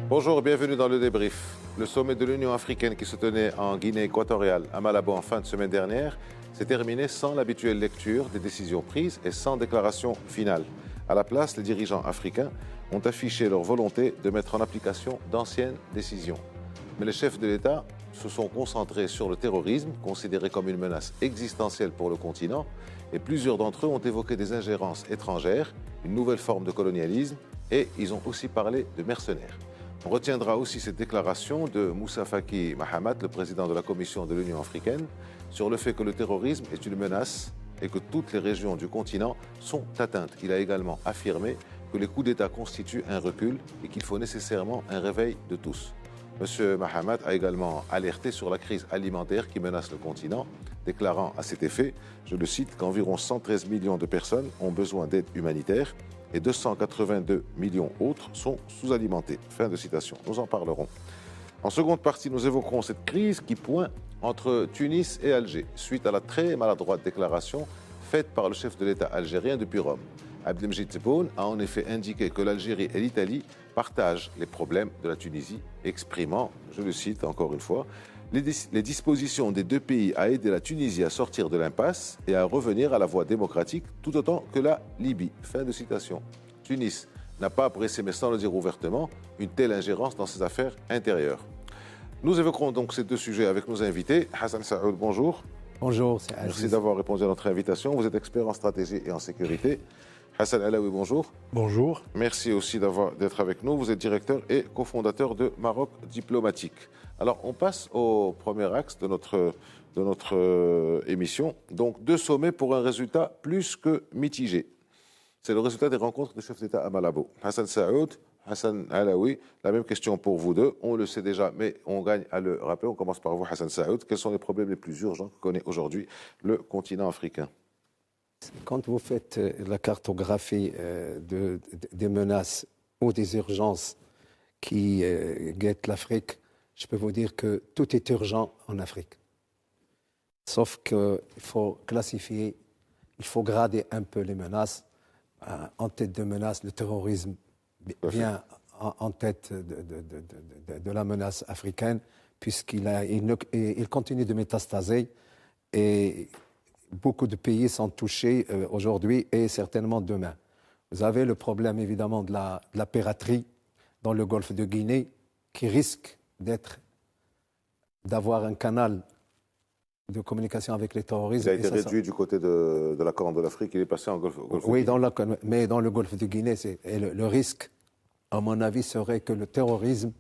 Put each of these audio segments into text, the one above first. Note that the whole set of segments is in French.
Bonjour, bienvenue dans le débrief. Le sommet de l'Union africaine qui se tenait en Guinée équatoriale, à Malabo, en fin de semaine dernière, s'est terminé sans l'habituelle lecture des décisions prises et sans déclaration finale. À la place, les dirigeants africains ont affiché leur volonté de mettre en application d'anciennes décisions. Mais les chefs de l'État se sont concentrés sur le terrorisme, considéré comme une menace existentielle pour le continent, et plusieurs d'entre eux ont évoqué des ingérences étrangères, une nouvelle forme de colonialisme, et ils ont aussi parlé de mercenaires. On retiendra aussi cette déclaration de Moussa Faki Mahamat, le président de la Commission de l'Union africaine, sur le fait que le terrorisme est une menace et que toutes les régions du continent sont atteintes. Il a également affirmé que les coups d'État constituent un recul et qu'il faut nécessairement un réveil de tous. M. Mahamat a également alerté sur la crise alimentaire qui menace le continent, déclarant à cet effet, je le cite, qu'environ 113 millions de personnes ont besoin d'aide humanitaire et 282 millions autres sont sous-alimentés. Fin de citation. Nous en parlerons. En seconde partie, nous évoquerons cette crise qui pointe entre Tunis et Alger, suite à la très maladroite déclaration faite par le chef de l'État algérien depuis Rome. Abdelmejid Tebboune a en effet indiqué que l'Algérie et l'Italie partagent les problèmes de la Tunisie, exprimant, je le cite encore une fois, les dispositions des deux pays à aider la Tunisie à sortir de l'impasse et à revenir à la voie démocratique tout autant que la Libye. Fin de citation. Tunis n'a pas apprécié, mais sans le dire ouvertement, une telle ingérence dans ses affaires intérieures. Nous évoquerons donc ces deux sujets avec nos invités. Hassan Saoud, bonjour. Bonjour, c'est Aziz. Merci d'avoir répondu à notre invitation. Vous êtes expert en stratégie et en sécurité. Hassan Alaoui, bonjour. Bonjour. Merci aussi d'être avec nous. Vous êtes directeur et cofondateur de Maroc Diplomatique. Alors, on passe au premier axe de notre émission. Donc, deux sommets pour un résultat plus que mitigé. C'est le résultat des rencontres des chefs d'État à Malabo. Hassan Saoud, Hassan Alaoui, la même question pour vous deux. On le sait déjà, mais on gagne à le rappeler. On commence par vous, Hassan Saoud. Quels sont les problèmes les plus urgents que connaît aujourd'hui le continent africain ? Quand vous faites la cartographie des menaces ou des urgences qui guettent l'Afrique, je peux vous dire que tout est urgent en Afrique. Sauf qu'il faut classifier, il faut grader un peu les menaces. En tête de menace, le terrorisme vient en tête de la menace africaine, puisqu'il continue de métastaser et beaucoup de pays sont touchés aujourd'hui et certainement demain. Vous avez le problème évidemment de la piraterie dans le golfe de Guinée qui risque d'avoir un canal de communication avec les terroristes. Il a été réduit du côté de la Corne de l'Afrique, il est passé en golfe de oui, Guinée. Mais dans le golfe de Guinée, le risque, à mon avis, serait que le terrorisme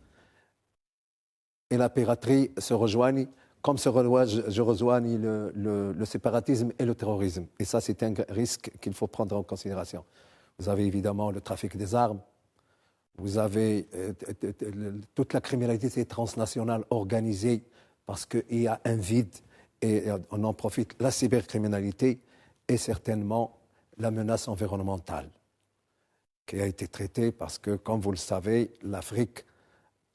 et la piraterie se rejoignent comme je rejoigne le séparatisme et le terrorisme. Et ça, c'est un risque qu'il faut prendre en considération. Vous avez évidemment le trafic des armes, vous avez toute la criminalité transnationale organisée parce qu'il y a un vide et on en profite, la cybercriminalité et certainement la menace environnementale qui a été traitée parce que, comme vous le savez, l'Afrique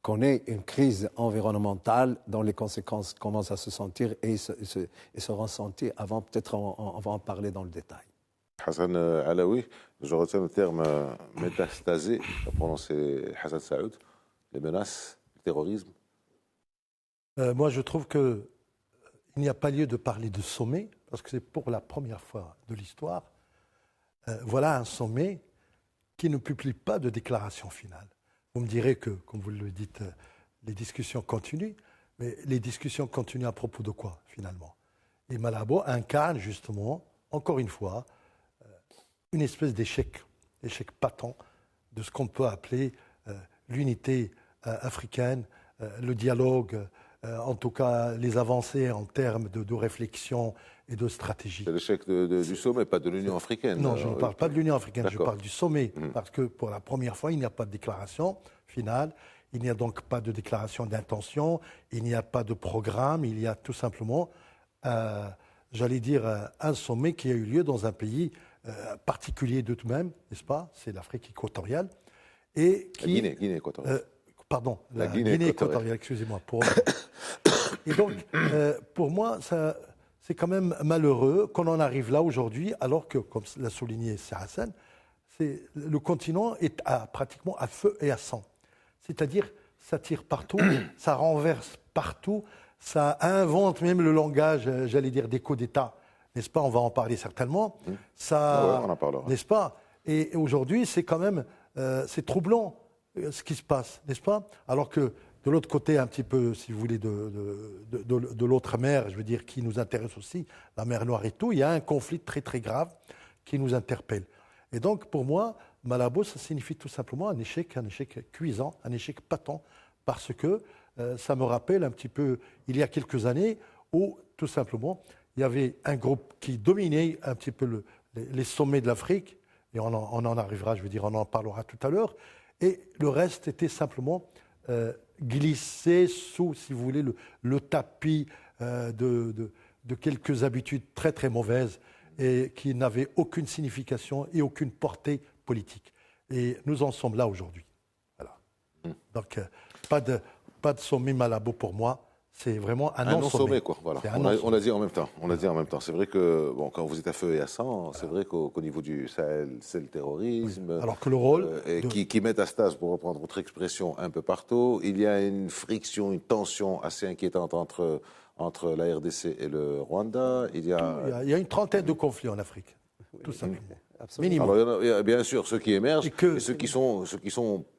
connaît une crise environnementale dont les conséquences commencent à se sentir et se ressentir avant, peut-être on va en parler dans le détail. Hassan Alaoui, je retiens le terme métastasé, à prononcer Hassan Saoud, les menaces, le terrorisme. Moi, je trouve qu'il n'y a pas lieu de parler de sommet, parce que c'est pour la première fois de l'histoire. Voilà un sommet qui ne publie pas de déclaration finale. Vous me direz que, comme vous le dites, les discussions continuent, mais les discussions continuent à propos de quoi, finalement? Et Malabo incarne justement, encore une fois, une espèce d'échec patent de ce qu'on peut appeler l'unité africaine, le dialogue, en tout cas les avancées en termes de réflexion et de stratégie. C'est l'échec du sommet, pas de l'Union africaine. Non, je ne parle pas de l'Union africaine, je D'accord. parle du sommet, parce que pour la première fois, il n'y a pas de déclaration finale, il n'y a donc pas de déclaration d'intention, il n'y a pas de programme, il y a tout simplement, j'allais dire, un sommet qui a eu lieu dans un pays particulier de tout même, n'est-ce pas? C'est l'Afrique équatoriale. Et qui, la Guinée équatoriale. Pardon, la Guinée équatoriale, excusez-moi. Et donc, pour moi, c'est quand même malheureux qu'on en arrive là aujourd'hui, alors que, comme l'a souligné Hassan, le continent est pratiquement à feu et à sang. C'est-à-dire, ça tire partout, ça renverse partout, ça invente même le langage, j'allais dire, des coups d'État. N'est-ce pas? On va en parler certainement. Ça, on en parlera. n'est-ce pas? Et aujourd'hui, c'est quand même c'est troublant ce qui se passe, n'est-ce pas? Alors que de l'autre côté, un petit peu, si vous voulez, de l'autre mer, je veux dire, qui nous intéresse aussi, la mer Noire et tout, il y a un conflit très très grave qui nous interpelle. Et donc, pour moi, Malabo, ça signifie tout simplement un échec cuisant, un échec patent, parce que ça me rappelle un petit peu, il y a quelques années, où tout simplement, il y avait un groupe qui dominait un petit peu les sommets de l'Afrique, et on en arrivera, je veux dire, on en parlera tout à l'heure, et le reste était simplement glissé sous, si vous voulez, le tapis de quelques habitudes très très mauvaises et qui n'avaient aucune signification et aucune portée politique. Et nous en sommes là aujourd'hui. Voilà. Donc, pas de sommet Malabo pour moi. C'est vraiment un non-sommet, quoi. Voilà. On a dit en même temps. On a dit en même temps. C'est vrai que quand vous êtes à feu et à sang, c'est vrai qu'au niveau du Sahel, c'est le terrorisme. Oui. Alors que le rôle qui métastase, pour reprendre votre expression, un peu partout. Il y a une friction, une tension assez inquiétante entre la RDC et le Rwanda. Il y a une trentaine de conflits en Afrique, tout simplement. Absolument. Alors, il y a bien sûr ceux qui émergent et ceux qui sont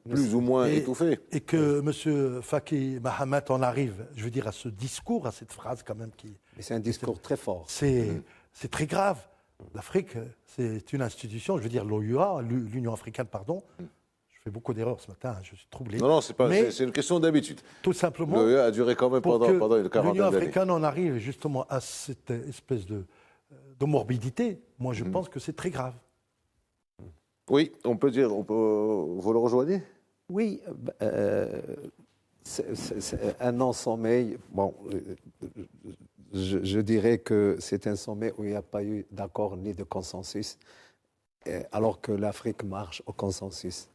plus ou moins étouffés. Et que M. Faki Mahamat en arrive, je veux dire, à ce discours, à cette phrase quand même qui... Mais c'est un discours très fort. C'est très grave. L'Afrique, c'est une institution, je veux dire, l'OUA, l'Union africaine, pardon. Je fais beaucoup d'erreurs ce matin, je suis troublé. Non, c'est une question d'habitude. Tout simplement. L'OUA a duré quand même pendant une quarantaine d'années. L'Union africaine en arrive justement à cette espèce de morbidité. Moi, je pense que c'est très grave. Oui, on peut dire, vous le rejoignez? Oui, c'est un non-sommeil. Bon, je dirais que c'est un sommet où il n'y a pas eu d'accord ni de consensus, alors que l'Afrique marche au consensus.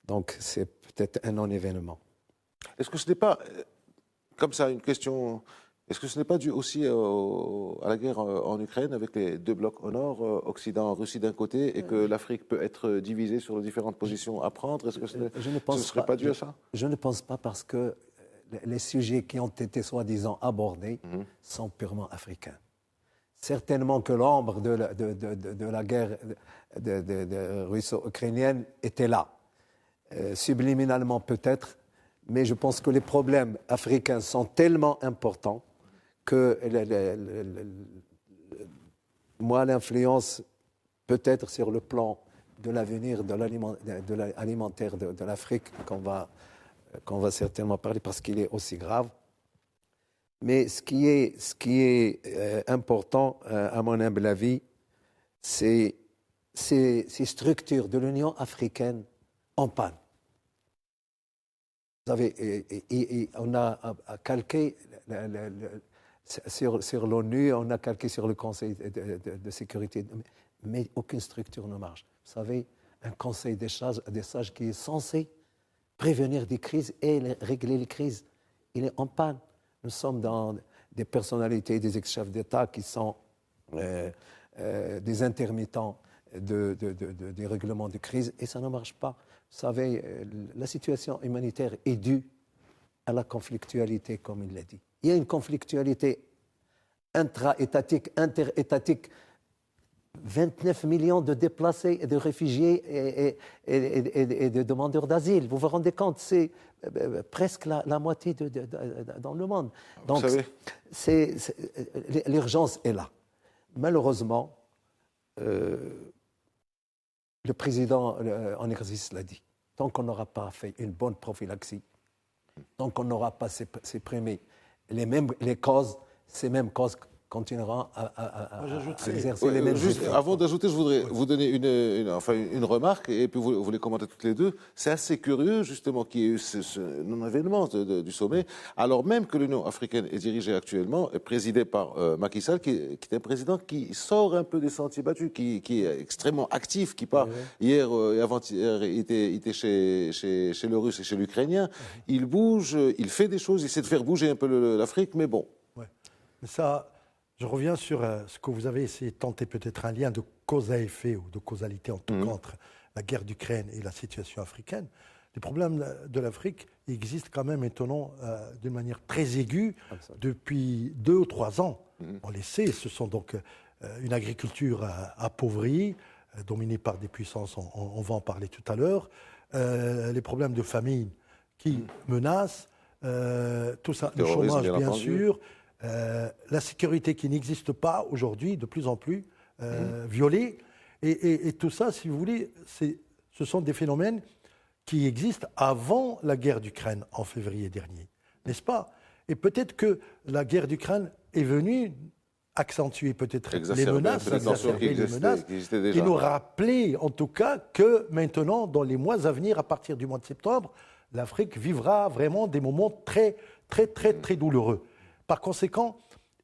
Donc, c'est peut-être un non-événement. Est-ce que ce n'est pas, comme ça, une question... Est-ce que ce n'est pas dû aussi à la guerre en Ukraine avec les deux blocs au nord, Occident, Russie d'un côté, et que l'Afrique peut être divisée sur les différentes positions à prendre? Est-ce que ce ne serait pas dû à ça? Je ne pense pas, parce que les sujets qui ont été soi-disant abordés sont purement africains. Certainement que l'ombre de la guerre russo-ukrainienne était là, subliminalement peut-être, mais je pense que les problèmes africains sont tellement importants que moi, l'influence, peut-être sur le plan de l'avenir de l'alimentaire de l'Afrique, qu'on va certainement parler parce qu'il est aussi grave. Mais ce qui est important, à mon humble avis, c'est ces structures de l'Union africaine en panne. Vous savez, on a calqué sur l'ONU, on a calqué sur le Conseil de sécurité, mais aucune structure ne marche. Vous savez, un Conseil des sages qui est censé prévenir des crises et régler les crises, il est en panne. Nous sommes dans des personnalités, des ex-chefs d'État qui sont des intermittents des règlements de crise, et ça ne marche pas. Vous savez, la situation humanitaire est due à la conflictualité, comme il l'a dit. Il y a une conflictualité intra-étatique, interétatique. 29 millions de déplacés et de réfugiés et de demandeurs d'asile. Vous vous rendez compte, c'est presque la moitié dans le monde. Donc, l'urgence est là. Malheureusement, le président en exercice l'a dit. Tant qu'on n'aura pas fait une bonne prophylaxie, tant qu'on n'aura pas supprimé les causes, ces mêmes causes continueront à exercer les mêmes effets. Avant d'ajouter, je voudrais vous donner une remarque, et puis vous les commentez toutes les deux. C'est assez curieux, justement, qu'il y ait eu ce non-événement du sommet, alors même que l'Union africaine est dirigée actuellement, est présidée par Macky Sall, qui est un président qui sort un peu des sentiers battus, qui est extrêmement actif, qui part hier et avant-hier, il était chez le Russe et chez l'Ukrainien. Il bouge, il fait des choses, il essaie de faire bouger un peu l'Afrique, mais bon. Ouais. Mais ça... Je reviens sur ce que vous avez essayé de tenter, peut-être un lien de cause à effet ou de causalité en tout cas entre la guerre d'Ukraine et la situation africaine. Les problèmes de l'Afrique existent quand même maintenant d'une manière très aiguë depuis 2 ou 3 ans. On les sait, ce sont donc une agriculture appauvrie, dominée par des puissances, on va en parler tout à l'heure, les problèmes de famine qui menacent, tout ça, le chômage bien sûr, la sécurité qui n'existe pas aujourd'hui, de plus en plus violée, et tout ça, si vous voulez, ce sont des phénomènes qui existent avant la guerre d'Ukraine en février dernier, n'est-ce pas? Et peut-être que la guerre d'Ukraine est venue accentuer peut-être les menaces, et nous rappeler en tout cas que maintenant, dans les mois à venir, à partir du mois de septembre, l'Afrique vivra vraiment des moments très, très, très, très douloureux. Par conséquent,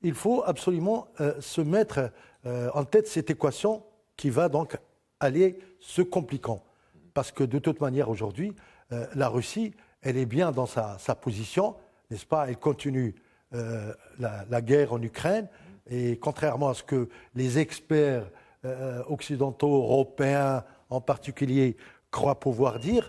il faut absolument se mettre en tête cette équation qui va donc aller se compliquant. Parce que de toute manière, aujourd'hui, la Russie, elle est bien dans sa position, n'est-ce pas? Elle continue la guerre en Ukraine. Et contrairement à ce que les experts occidentaux, européens en particulier, croient pouvoir dire,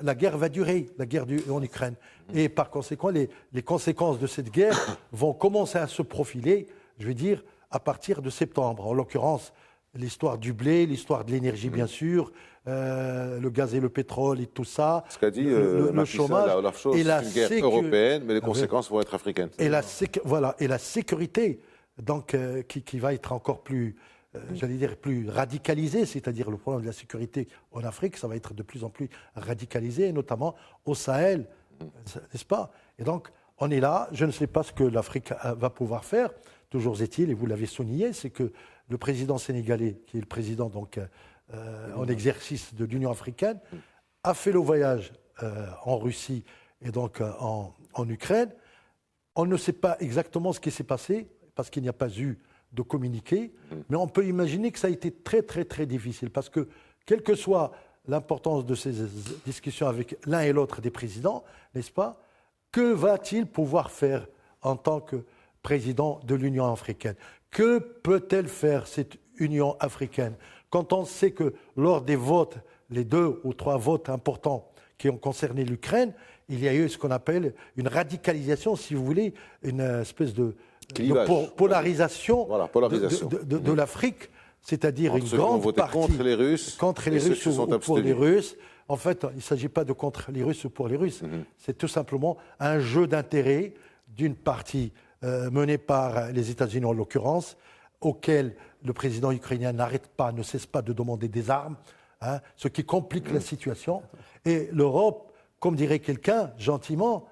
la guerre va durer, la guerre en Ukraine. Et par conséquent, les conséquences de cette guerre vont commencer à se profiler, je vais dire, à partir de septembre. En l'occurrence, l'histoire du blé, l'histoire de l'énergie, bien sûr, le gaz et le pétrole et tout ça. Ce qu'a dit le chômage. C'est une guerre européenne, mais les conséquences vont être africaines. Et la sécurité, donc, qui va être encore plus, j'allais dire, plus radicalisée, c'est-à-dire le problème de la sécurité en Afrique, ça va être de plus en plus radicalisé, notamment au Sahel, n'est-ce pas? Et donc, on est là, je ne sais pas ce que l'Afrique va pouvoir faire. Toujours est-il, et vous l'avez souligné, c'est que le président sénégalais, qui est le président donc, en exercice de l'Union africaine, a fait le voyage en Russie et donc en Ukraine. On ne sait pas exactement ce qui s'est passé, parce qu'il n'y a pas eu de communiqué, mais on peut imaginer que ça a été très, très, très difficile, parce que, quelle que soit l'importance de ces discussions avec l'un et l'autre des présidents, n'est-ce pas, que va-t-il pouvoir faire en tant que président de l'Union africaine? Que peut-elle faire, cette Union africaine, quand on sait que lors des votes, les 2 ou 3 votes importants qui ont concerné l'Ukraine, il y a eu ce qu'on appelle une radicalisation, si vous voulez, une espèce de polarisation, de l'Afrique, c'est-à-dire une grande partie contre les Russes ou pour les Russes. En fait, il ne s'agit pas de contre les Russes ou pour les Russes, c'est tout simplement un jeu d'intérêt d'une partie menée par les États-Unis en l'occurrence, auquel le président ukrainien ne cesse pas de demander des armes, ce qui complique la situation. Et l'Europe, comme dirait quelqu'un gentiment,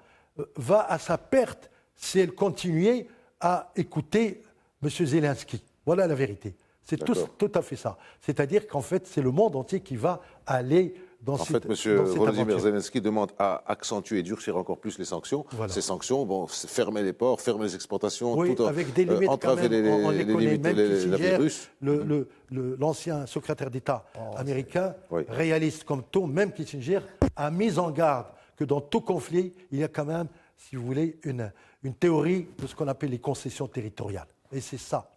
va à sa perte si elle continuait à écouter M. Zelensky. Voilà la vérité. C'est tout à fait ça. C'est-à-dire qu'en fait, c'est le monde entier qui va aller dans cette aventure. En fait, M. Volodymyr Zelensky demande à accentuer et durcir encore plus les sanctions. Voilà. Ces sanctions, bon, fermer les ports, fermer les exportations, oui, tout avec des limites entraver on les connaît, limites même la vie russe. L'ancien secrétaire d'État américain, réaliste comme tout, même Kissinger, a mis en garde que dans tout conflit, il y a quand même, si vous voulez, une théorie de ce qu'on appelle les concessions territoriales. Et c'est ça,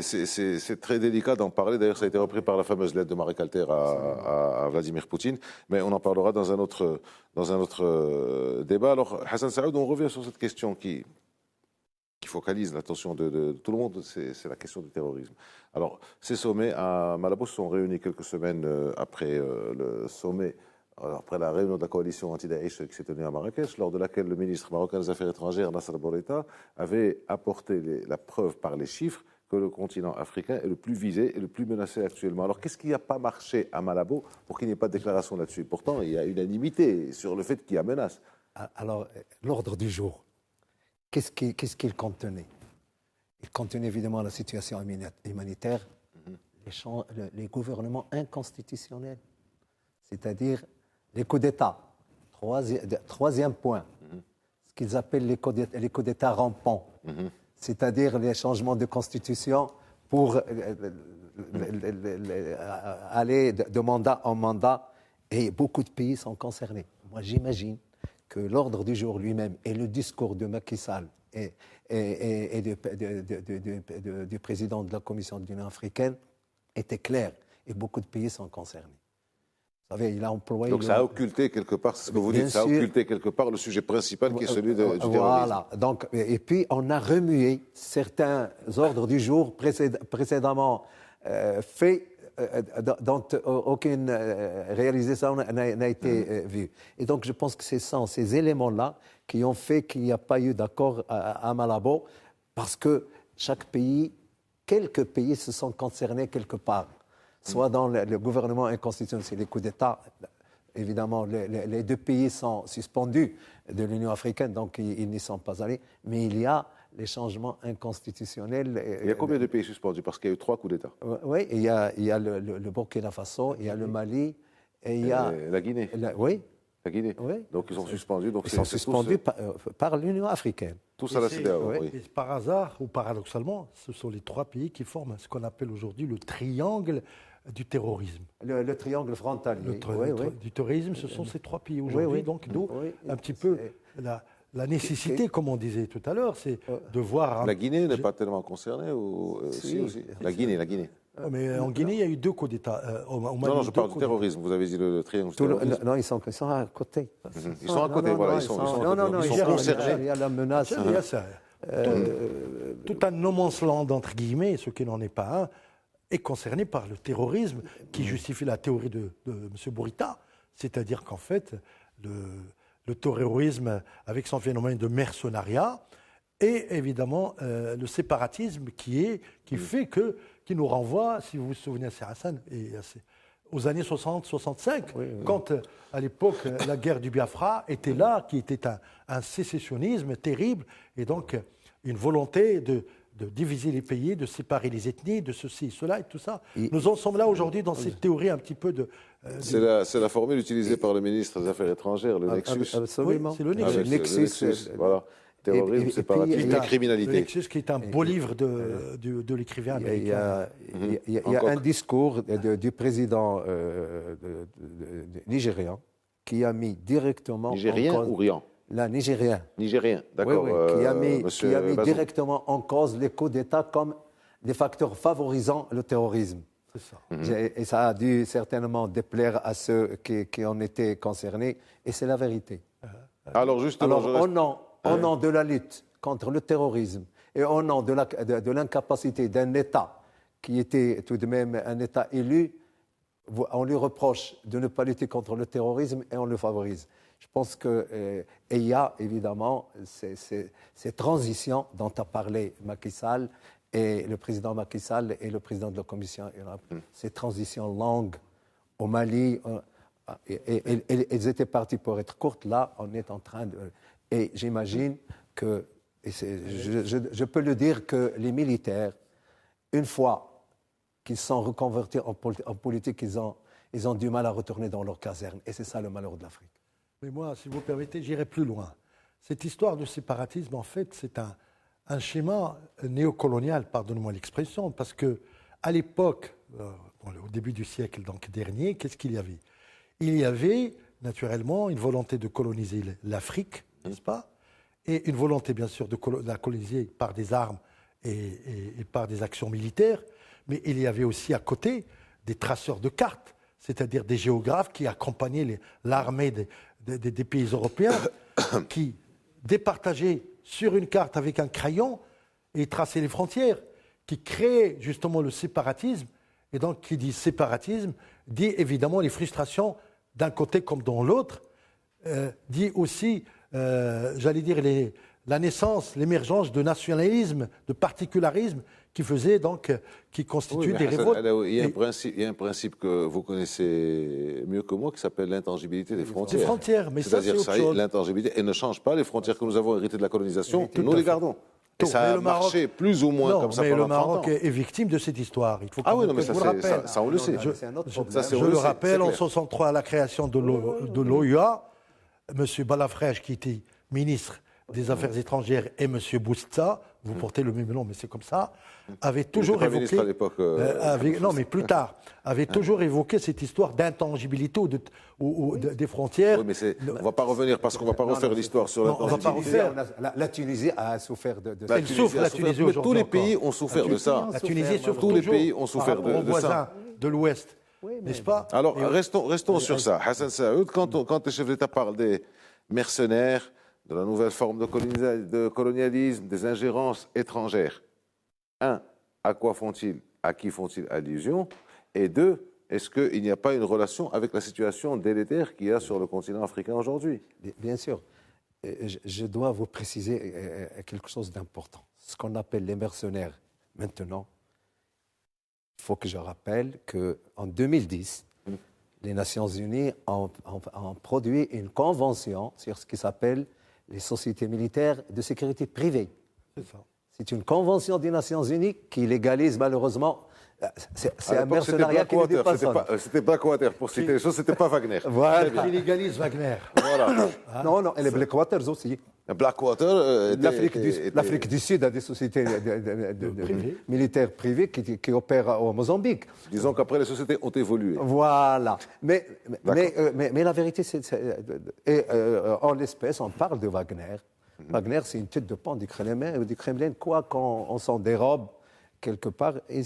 c'est très délicat d'en parler. D'ailleurs, ça a été repris par la fameuse lettre de Marek Alter à Vladimir Poutine. Mais on en parlera dans un autre débat. Alors, Hassan Saoud, on revient sur cette question qui focalise l'attention de tout le monde, c'est la question du terrorisme. Alors, ces sommets à Malabo se sont réunis quelques semaines après le sommet, après la réunion de la coalition anti-Daesh qui s'est tenue à Marrakech, lors de laquelle le ministre marocain des Affaires étrangères, Nasser Bourita, avait apporté la preuve par les chiffres que le continent africain est le plus visé et le plus menacé actuellement. Alors, qu'est-ce qui n'a pas marché à Malabo pour qu'il n'y ait pas de déclaration là-dessus? Pourtant, il y a unanimité sur le fait qu'il y a menace. Alors, l'ordre du jour, qu'est-ce qu'il contenait? Il contenait évidemment la situation humanitaire, les gouvernements inconstitutionnels, c'est-à-dire les coups d'État. Troisième point, ce qu'ils appellent les coups d'État rampants, c'est-à-dire les changements de constitution pour aller de mandat en mandat, et beaucoup de pays sont concernés. Moi, j'imagine que l'ordre du jour lui-même et le discours de Macky Sall et du président de la Commission de l'Union africaine étaient clairs, et beaucoup de pays sont concernés. savez, il a employé... Donc ça a occulté quelque part, c'est ce que vous dites, ça a occulté quelque part le sujet principal qui est celui du terrorisme. Voilà. Donc, et puis, on a remué certains ordres du jour précédemment faits dont aucune réalisation n'a été vue. Et donc, je pense que ce sont ces éléments-là qui ont fait qu'il n'y a pas eu d'accord à Malabo, parce que chaque pays, quelques pays se sont concernés quelque part, soit dans le gouvernement inconstitutionnel, c'est les coups d'État. Évidemment, les deux pays sont suspendus de l'Union africaine, donc ils n'y sont pas allés. Mais il y a les changements inconstitutionnels. Il y a combien de pays suspendus? Parce qu'il y a eu 3 coups d'État. Oui, il y a le Burkina Faso, il y a le Mali, et il y a... La Guinée. Oui. La Guinée. Oui. Donc ils sont suspendus. Donc ils sont suspendus par l'Union africaine. Tous à la CEDEAO, oui. Et par hasard, ou paradoxalement, ce sont les 3 pays qui forment ce qu'on appelle aujourd'hui le triangle du terrorisme. Le triangle frontalier. Du terrorisme, ce sont ces 3 pays aujourd'hui. Donc d'où un petit peu la nécessité, comme on disait tout à l'heure, c'est de voir... La Guinée n'est pas tellement concernée si, aussi. La Guinée. Mais en Guinée, il y a eu 2 coups d'État. Non, je parle du terrorisme. Vous avez dit le triangle du terrorisme. Non, ils sont à côté. Ils sont à côté, voilà. Ils sont concernés. Il y a la menace. Il y a ça. Tout un no man's land, entre guillemets, ce qui n'en est pas un, est concerné par le terrorisme qui justifie la théorie de M. Bourita. C'est-à-dire qu'en fait, le terrorisme, avec son phénomène de mercenariat, et évidemment le séparatisme qui nous renvoie, si vous vous souvenez, c'est Hassan, aux années 60-65, quand à l'époque la guerre du Biafra était là, qui était un sécessionnisme terrible, et donc une volonté de diviser les pays, de séparer les ethnies, de ceci, cela et tout ça. Nous en sommes là aujourd'hui dans cette théorie un petit peu de... C'est la formule utilisée par le ministre des Affaires étrangères, le Nexus. Absolument. Oui, c'est le Nexus. Le Nexus, voilà. Terrorisme, séparatisme et criminalité. Le Nexus qui est un beau livre de l'écrivain américain. Il y a un discours du président nigérian qui a mis directement... Nigérien ou Rian? Là, Nigérien. Nigérien, d'accord. Qui a mis directement en cause les coups d'État comme des facteurs favorisant le terrorisme. C'est ça. Et ça a dû certainement déplaire à ceux qui en étaient concernés, et c'est la vérité. Alors, justement, au nom de la lutte contre le terrorisme et au nom de l'incapacité d'un État qui était tout de même un État élu, on lui reproche de ne pas lutter contre le terrorisme et on le favorise. Je pense qu'il y a évidemment ces transitions dont a parlé Macky Sall et le président Macky Sall et le président de la Commission européenne. Ces transitions longues au Mali, elles étaient parties pour être courtes. Là, on est en train de... Et j'imagine que, je peux le dire, que les militaires, une fois qu'ils sont reconvertis en politique, ils ont du mal à retourner dans leur caserne. Et c'est ça le malheur de l'Afrique. Mais moi, si vous permettez, j'irai plus loin. Cette histoire de séparatisme, en fait, c'est un schéma néocolonial, pardonnez-moi l'expression, parce qu'à l'époque, au début du siècle dernier, qu'est-ce qu'il y avait? Il y avait naturellement une volonté de coloniser l'Afrique, n'est-ce pas? Et une volonté, bien sûr, de la coloniser par des armes et par des actions militaires, mais il y avait aussi à côté des traceurs de cartes, c'est-à-dire des géographes qui accompagnaient l'armée des pays européens, qui départageaient sur une carte avec un crayon et traçaient les frontières, qui créaient justement le séparatisme. Et donc, qui dit séparatisme, dit évidemment les frustrations d'un côté comme dans l'autre, dit aussi, j'allais dire, la naissance, l'émergence de nationalisme, de particularisme qui constitue des révoltes. Il y a un principe que vous connaissez mieux que moi qui s'appelle l'intangibilité des frontières. Des frontières, mais ça, c'est autre chose. C'est-à-dire, l'intangibilité, elle ne change pas. Les frontières que nous avons héritées de la colonisation, nous les gardons. Et ça a marché plus ou moins comme ça pendant 30 ans. Mais le Maroc est victime de cette histoire. Il faut ah oui, non, mais je vous le rappelle. Ça, on le sait. Je le rappelle, en 1963, à la création de l'OUA, M. Balafrèche, qui était ministre des Affaires étrangères, et M. Boustza, vous portez le même nom, mais c'est comme ça, avait toujours évoqué... ministre à l'époque. Non, mais plus tard, avait toujours évoqué cette histoire d'intangibilité des frontières. Oui, mais on ne va pas revenir, parce qu'on ne va pas refaire l'histoire sur l'intangibilité. La Tunisie a souffert de ça. Elle souffre, la Tunisie, aujourd'hui. Tous les pays ont souffert de ça. La Tunisie souffre tous les pays ont souffert de ça. Nos voisins de l'Ouest Oui, mais n'est-ce pas? Alors, restons sur ça. Hassan Saoud, quand les chefs d'État parlent des mercenaires, de la nouvelle forme de colonialisme, des ingérences étrangères, un, à qui font-ils allusion? Et deux, est-ce qu'il n'y a pas une relation avec la situation délétère qu'il y a sur le continent africain aujourd'hui? Bien sûr. Je dois vous préciser quelque chose d'important. Ce qu'on appelle les mercenaires maintenant, il faut que je rappelle qu'en 2010, les Nations Unies ont produit une convention sur ce qui s'appelle les sociétés militaires de sécurité privée. C'est ça. C'est une convention des Nations Unies qui légalise malheureusement. C'est un mercenariat qui ne dépasse pas. C'était Blackwater, pour citer les choses, c'était pas Wagner. Voilà. Qui légalise Wagner. Voilà. Non, et les Blackwaters aussi. Blackwater, L'Afrique du Sud a des sociétés militaires privées qui opèrent au Mozambique. disons qu'après les sociétés ont évolué. Voilà. Mais la vérité, en l'espèce, on parle de Wagner. Wagner, c'est une tête de pont du Kremlin, quoi qu'on s'en dérobe quelque part. Et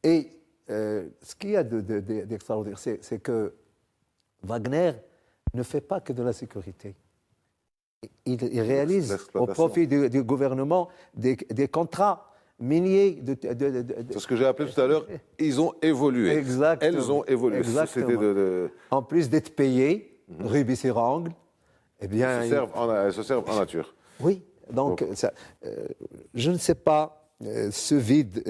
ce qu'il y a d'extraordinaire, c'est que Wagner ne fait pas que de la sécurité. Il réalise au profit du gouvernement des contrats miniers. C'est ce que j'ai appelé tout à l'heure, ils ont évolué. Exactement. Elles ont évolué. Exactement. En plus d'être payés, rubis et angle, eh bien... Elles se servent en nature. Oui, donc je ne sais pas ce vide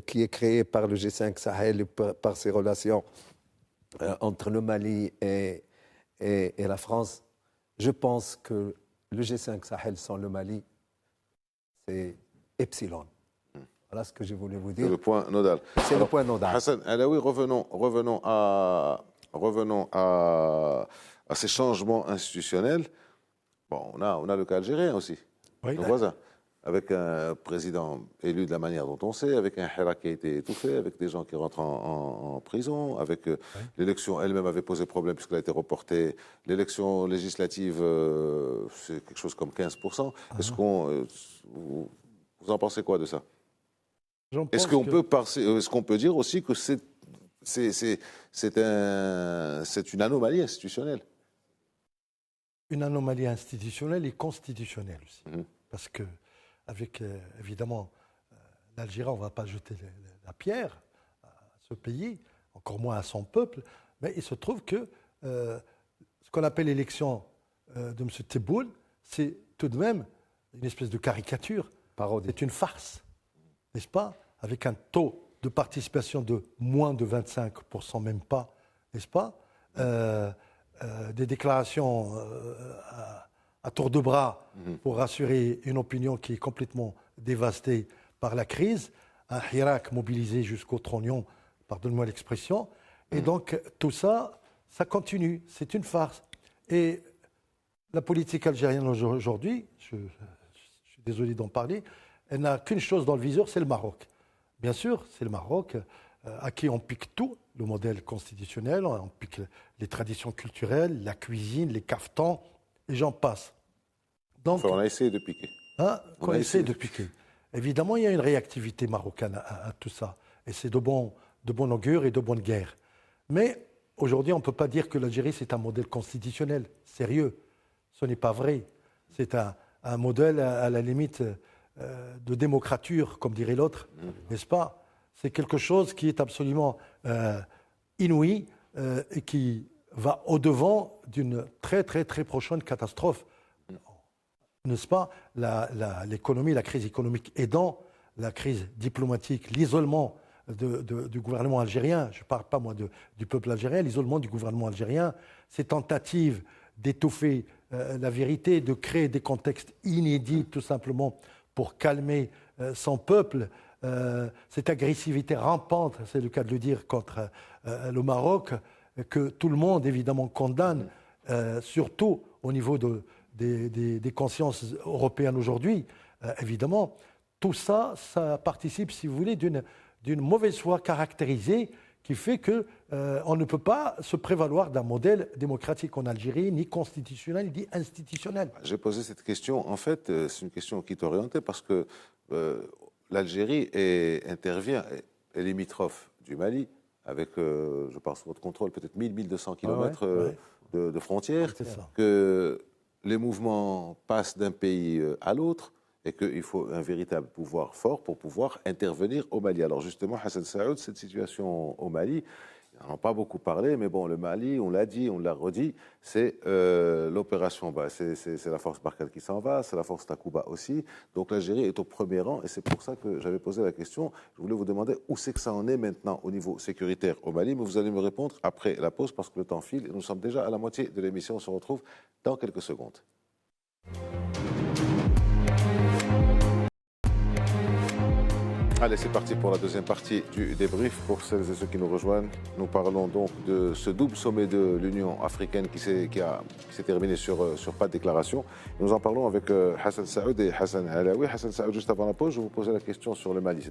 qui est créé par le G5 Sahel, par ses relations entre le Mali et la France. Je pense que le G5 Sahel sans le Mali, c'est epsilon. Voilà ce que je voulais vous dire. C'est le point nodal. C'est le point nodal. Hassan Alaoui, revenons à ces changements institutionnels. Bon, on a le cas algérien aussi, nos voisins, avec un président élu de la manière dont on sait, avec un Hirak qui a été étouffé, avec des gens qui rentrent en prison, avec l'élection elle-même avait posé problème puisqu'elle a été reportée. L'élection législative, c'est quelque chose comme 15%. Est-ce vous en pensez quoi de ça? Est-ce qu'on peut dire aussi que c'est une anomalie institutionnelle? Une anomalie institutionnelle et constitutionnelle aussi. Parce que, avec évidemment l'Algérie, on ne va pas jeter la pierre à ce pays, encore moins à son peuple, mais il se trouve que ce qu'on appelle l'élection de M. Tebboune, c'est tout de même une espèce de caricature. C'est une farce, n'est-ce pas? Avec un taux de participation de moins de 25%, même pas, n'est-ce pas? Des déclarations à tour de bras pour rassurer une opinion qui est complètement dévastée par la crise, un Hirak mobilisé jusqu'au trognon, pardonne-moi l'expression, et donc tout ça, ça continue, c'est une farce. Et la politique algérienne aujourd'hui, je suis désolé d'en parler, elle n'a qu'une chose dans le viseur, c'est le Maroc. Bien sûr, c'est le Maroc à qui on pique tout, le modèle constitutionnel, on pique les traditions culturelles, la cuisine, les cafetans, et j'en passe. Donc, on a essayé de piquer. On a essayé de piquer. Évidemment, il y a une réactivité marocaine à tout ça. Et c'est de bon augure et de bonne guerre. Mais aujourd'hui, on ne peut pas dire que l'Algérie, c'est un modèle constitutionnel. Sérieux. Ce n'est pas vrai. C'est un modèle, à la limite, de démocrature, comme dirait l'autre, n'est-ce pas? C'est quelque chose qui est absolument inouï et qui va au-devant d'une très, très, très prochaine catastrophe. N'est-ce pas? L'économie, la crise économique aidant, la crise diplomatique, l'isolement du gouvernement algérien, je ne parle pas moi du peuple algérien, l'isolement du gouvernement algérien, ces tentatives d'étouffer la vérité, de créer des contextes inédits tout simplement pour calmer son peuple, cette agressivité rampante, c'est le cas de le dire, contre le Maroc, que tout le monde évidemment condamne, surtout au niveau des consciences européennes aujourd'hui, évidemment. Tout ça, ça participe, si vous voulez, d'une mauvaise foi caractérisée qui fait qu'on ne peut pas se prévaloir d'un modèle démocratique en Algérie, ni constitutionnel, ni institutionnel. J'ai posé cette question, en fait, c'est une question qui est orientée parce que l'Algérie intervient, est limitrophe du Mali, avec, je parle sous votre contrôle, peut-être 1000-1200 kilomètres de frontières, ça. que les mouvements passent d'un pays à l'autre et qu'il faut un véritable pouvoir fort pour pouvoir intervenir au Mali. Alors justement, Hassan Saoud, cette situation au Mali, on n'en a pas beaucoup parlé, mais bon, le Mali, on l'a dit, on l'a redit, c'est l'opération, c'est la force Barkhane qui s'en va, c'est la force Takuba aussi. Donc l'Algérie est au premier rang et c'est pour ça que j'avais posé la question. Je voulais vous demander où c'est que ça en est maintenant au niveau sécuritaire au Mali, mais vous allez me répondre après la pause parce que le temps file et nous sommes déjà à la moitié de l'émission. On se retrouve dans quelques secondes. Allez, c'est parti pour la deuxième partie du débrief. Pour celles et ceux qui nous rejoignent, nous parlons donc de ce double sommet de l'Union africaine qui s'est terminé sur pas de déclaration. Nous en parlons avec Hassan Saoud et Hassan Alaoui. Hassan Saoud, juste avant la pause, je vous posais la question sur le Mali.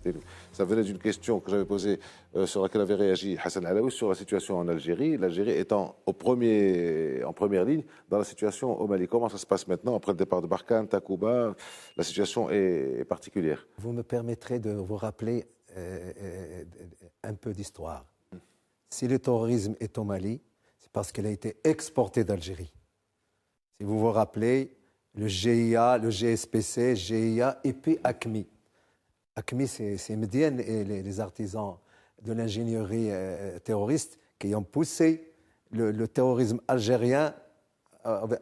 Ça venait d'une question que j'avais posée sur laquelle avait réagi Hassan Alaoui sur la situation en Algérie. L'Algérie étant en première ligne dans la situation au Mali. Comment ça se passe maintenant après le départ de Barkhane, Takuba? La situation est particulière. Vous me permettrez de vous rappeler un peu d'histoire. Si le terrorisme est au Mali, c'est parce qu'il a été exporté d'Algérie. Si vous vous rappelez, le GIA, le GSPC, GIA et puis ACMI. ACMI, c'est Medienne et les artisans de l'ingénierie terroriste qui ont poussé le terrorisme algérien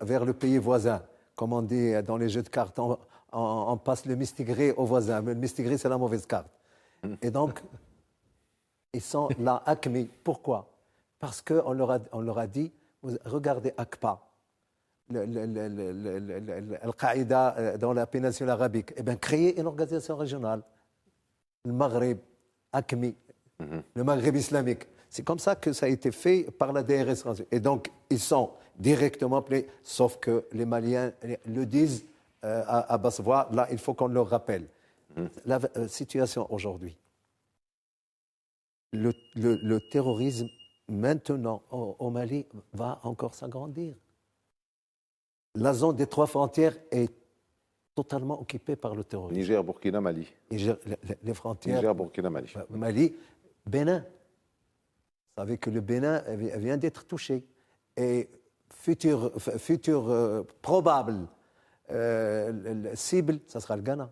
vers le pays voisin. Comme on dit dans les jeux de cartes, on passe le mistigri au voisin. Mais le mistigri, c'est la mauvaise carte. Et donc, ils sont là, ACMI. Pourquoi? Parce qu'on leur a dit, regardez ACPA, Al-Qaïda dans la péninsule arabique. Eh bien, créez une organisation régionale. Le Maghreb, ACMI, le Maghreb islamique. C'est comme ça que ça a été fait par la DRS. Et donc, ils sont directement appelés, sauf que les Maliens le disent à basse voix. Là, il faut qu'on leur rappelle. La situation aujourd'hui, le terrorisme maintenant au Mali va encore s'agrandir. La zone des trois frontières est totalement occupée par le terrorisme. Niger, Burkina, Mali. Les frontières. Niger, Burkina, Mali. Mali, Bénin. Vous savez que le Bénin vient d'être touché. Et futur probable cible, ça sera le Ghana.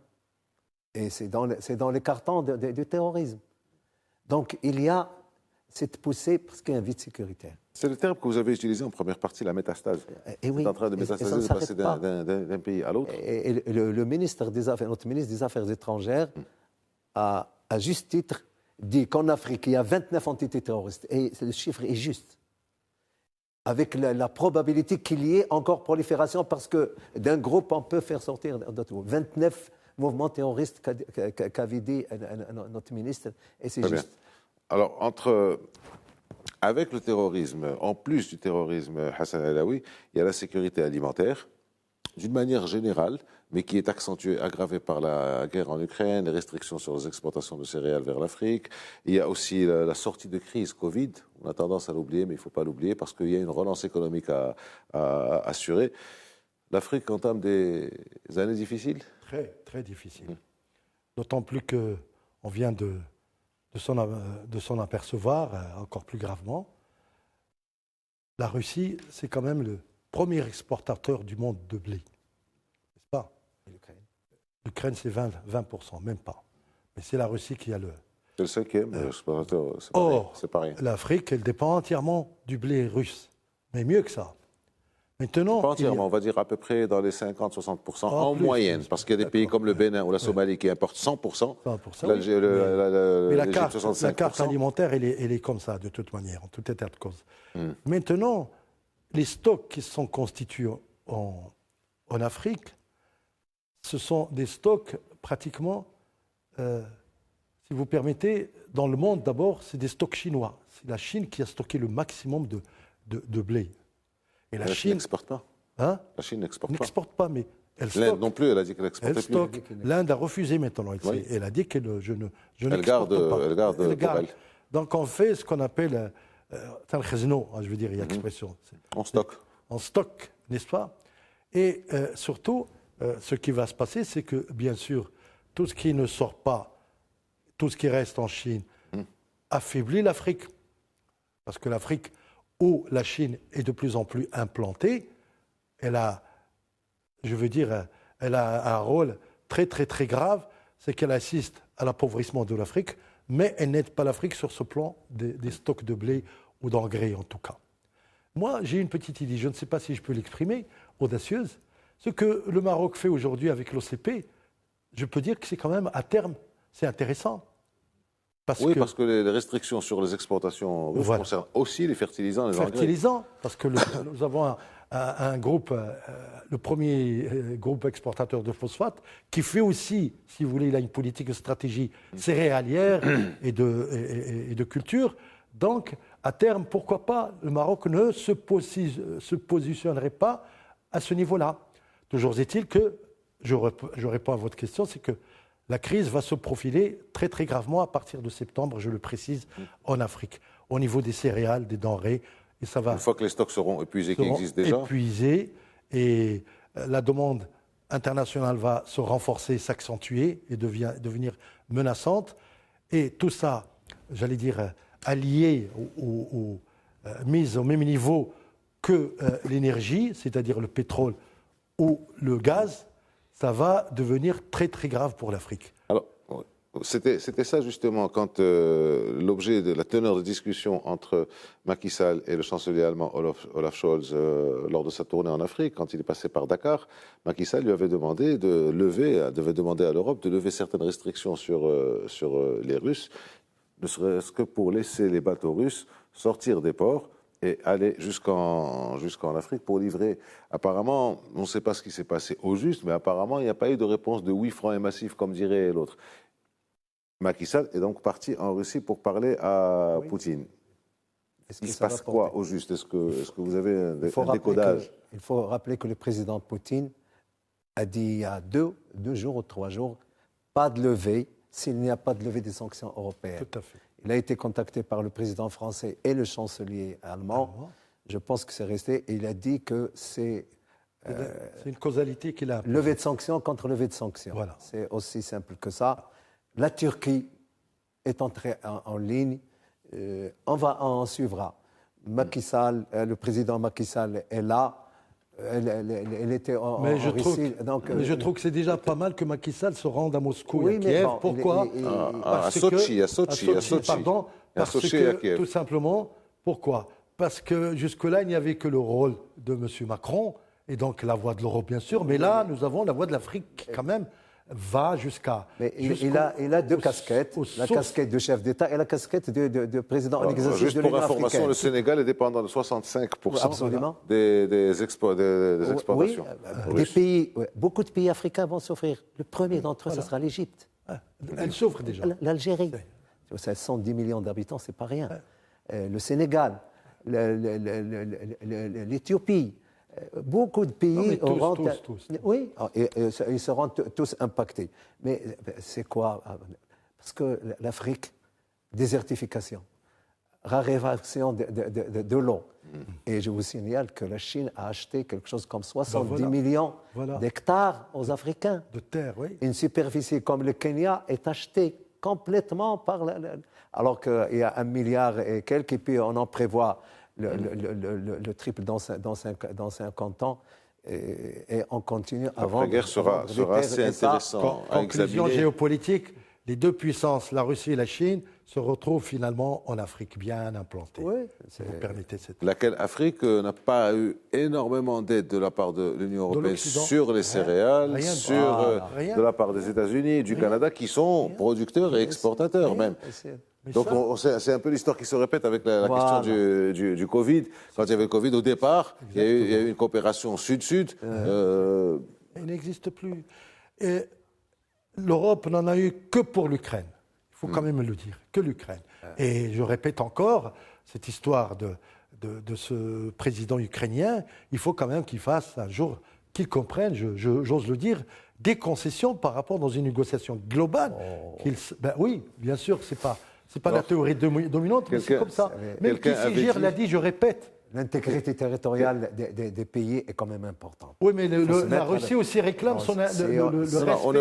Et c'est dans les cartons du terrorisme. Donc il y a cette poussée parce qu'il y a un vide sécuritaire. C'est le terme que vous avez utilisé en première partie, la métastase. Et oui, c'est en train de métastaser, de passer d'un pays à l'autre. Et le ministre des Affaires, notre ministre des Affaires étrangères, à juste titre, dit qu'en Afrique, il y a 29 entités terroristes. Et le chiffre est juste. Avec la probabilité qu'il y ait encore prolifération, parce que d'un groupe, on peut faire sortir d'autres. 29 mouvements terroristes qu'avait dit notre ministre, et c'est juste. Bien. Alors, avec le terrorisme, en plus du terrorisme, Hassan Alaoui, il y a la sécurité alimentaire, d'une manière générale, mais qui est accentuée, aggravée par la guerre en Ukraine, les restrictions sur les exportations de céréales vers l'Afrique. Il y a aussi la sortie de crise Covid. On a tendance à l'oublier, mais il ne faut pas l'oublier parce qu'il y a une relance économique à assurer. L'Afrique entame des années difficiles. Très, très difficiles. D'autant plus qu'on vient de s'en apercevoir, encore plus gravement. La Russie, c'est quand même le premier exportateur du monde de blé. N'est-ce pas? L'Ukraine, c'est 20%, même pas. Mais c'est la Russie qui a le... C'est le cinquième exportateur, c'est pas rien. L'Afrique, elle dépend entièrement du blé russe. Mais mieux que ça. Maintenant, pas entièrement, on va dire à peu près dans les 50-60% en moyenne, parce qu'il y a des pays comme le Bénin ou la Somalie qui importent 100%. Mais la carte alimentaire, elle est comme ça, de toute manière, en tout état de cause. Maintenant, les stocks qui sont constitués en Afrique, ce sont des stocks pratiquement, si vous permettez, dans le monde d'abord, c'est des stocks chinois. C'est la Chine qui a stocké le maximum de blé. Et la Chine n'exporte pas. Hein? La Chine n'exporte pas. N'exporte pas, mais elle stocke. L'Inde non plus, elle a dit qu'elle exportait plus. L'Inde a refusé maintenant. Elle a dit que je n'exporte pas. Elle garde. Donc on fait ce qu'on appelle je veux dire, il y a l'expression. On stocke. On stocke, n'est-ce pas? Et surtout, ce qui va se passer, c'est que, bien sûr, tout ce qui ne sort pas, tout ce qui reste en Chine, affaiblit l'Afrique. Parce que l'Afrique, où la Chine est de plus en plus implantée, elle a, je veux dire, elle a un rôle très, très, très grave, c'est qu'elle assiste à l'appauvrissement de l'Afrique, mais elle n'aide pas l'Afrique sur ce plan des stocks de blé ou d'engrais, en tout cas. Moi, j'ai une petite idée, je ne sais pas si je peux l'exprimer, audacieuse. Ce que le Maroc fait aujourd'hui avec l'OCP, je peux dire que c'est quand même, à terme, c'est intéressant. Parce que les restrictions sur les exportations concernent aussi les fertilisants, les engrais. Parce que nous avons un groupe, le premier groupe exportateur de phosphate, qui fait aussi, si vous voulez, il a une politique de stratégie céréalière et de culture. Donc, à terme, pourquoi pas, le Maroc ne se positionnerait pas à ce niveau-là. Toujours est-il que, je réponds à votre question, c'est que la crise va se profiler très très gravement à partir de septembre, je le précise, en Afrique, au niveau des céréales, des denrées. Et ça va une fois que les stocks seront épuisés, qui existent déjà. Épuisés, et la demande internationale va se renforcer, s'accentuer et devenir menaçante. Et tout ça, j'allais dire, allié mise au même niveau que l'énergie, c'est-à-dire le pétrole ou le gaz, ça va devenir très très grave pour l'Afrique. Alors, c'était ça justement quand l'objet de la teneur de discussion entre Macky Sall et le chancelier allemand Olaf Scholz lors de sa tournée en Afrique, quand il est passé par Dakar, Macky Sall lui avait demandé devait demander à l'Europe de lever certaines restrictions sur les Russes, ne serait-ce que pour laisser les bateaux russes sortir des ports et aller jusqu'en Afrique pour livrer. Apparemment, on ne sait pas ce qui s'est passé au juste, mais apparemment, il n'y a pas eu de réponse de oui franc et massif, comme dirait l'autre. Macky Sall est donc parti en Russie pour parler à Poutine. Il se passe quoi au juste? Est-ce que vous avez un décodage? Il faut rappeler que le président Poutine a dit il y a deux jours ou 3 jours, pas de levée s'il n'y a pas de levée des sanctions européennes. Tout à fait. Il a été contacté par le président français et le chancelier allemand. Je pense que c'est resté. Et il a dit que c'est une causalité qu'il a. Levée de sanctions contre levée de sanctions. Voilà. C'est aussi simple que ça. La Turquie est entrée en ligne. On suivra. Macky Sall, le président Macky Sall est là. Elle était en Russie. Mais je trouve que c'est déjà pas mal que Macky Sall se rende à Moscou et à Kiev. Bon, pourquoi à Sochi. Pardon, parce que, tout simplement, pourquoi? Parce que jusque-là, il n'y avait que le rôle de M. Macron, et donc la voix de l'Europe, bien sûr, mais là, nous avons la voix de l'Afrique qui, quand même, va jusqu'à... Il a deux casquettes, la casquette de chef d'État et la casquette de président en exercice juste de l'Union africaine. pour information, le Sénégal est dépendant de 65% des exportations. Oui, beaucoup de pays africains vont souffrir. Le premier d'entre eux, ce sera l'Égypte. Elle souffre déjà. L'Algérie. 110 millions d'habitants, c'est pas rien. Le Sénégal, l'Éthiopie. Beaucoup de pays tous. Oui, ils seront tous impactés. Mais c'est quoi? Parce que l'Afrique, désertification, raréfaction de l'eau. Et je vous signale que la Chine a acheté quelque chose comme 70 millions d'hectares aux Africains. De terre, oui. Une superficie comme le Kenya est achetée complètement par alors qu'il y a 1 milliard et quelques, et puis on en prévoit le triple dans 50 ans, et on continue avant. La guerre sera assez intéressante. Conclusion géopolitique, les deux puissances, la Russie et la Chine, se retrouvent finalement en Afrique, bien implantées. Oui, si vous permettez cette... Laquelle Afrique n'a pas eu énormément d'aide de la part de l'Union européenne sur les céréales, de la part des États-Unis, du Canada, qui sont producteurs et exportateurs même. Donc c'est un peu l'histoire qui se répète avec la question du Covid. Quand il y avait le Covid, au départ, il y a eu une coopération sud-sud. Il n'existe plus. Et l'Europe n'en a eu que pour l'Ukraine. Il faut quand même le dire, que l'Ukraine. Et je répète encore, cette histoire de ce président ukrainien, il faut quand même qu'il fasse un jour, qu'il comprenne, j'ose le dire, des concessions par rapport dans une négociation globale. Oui, bien sûr, c'est pas la théorie dominante, mais c'est comme ça. Même Kissinger l'a dit, je répète. L'intégrité territoriale des pays est quand même importante. Oui, mais la Russie aussi réclame le respect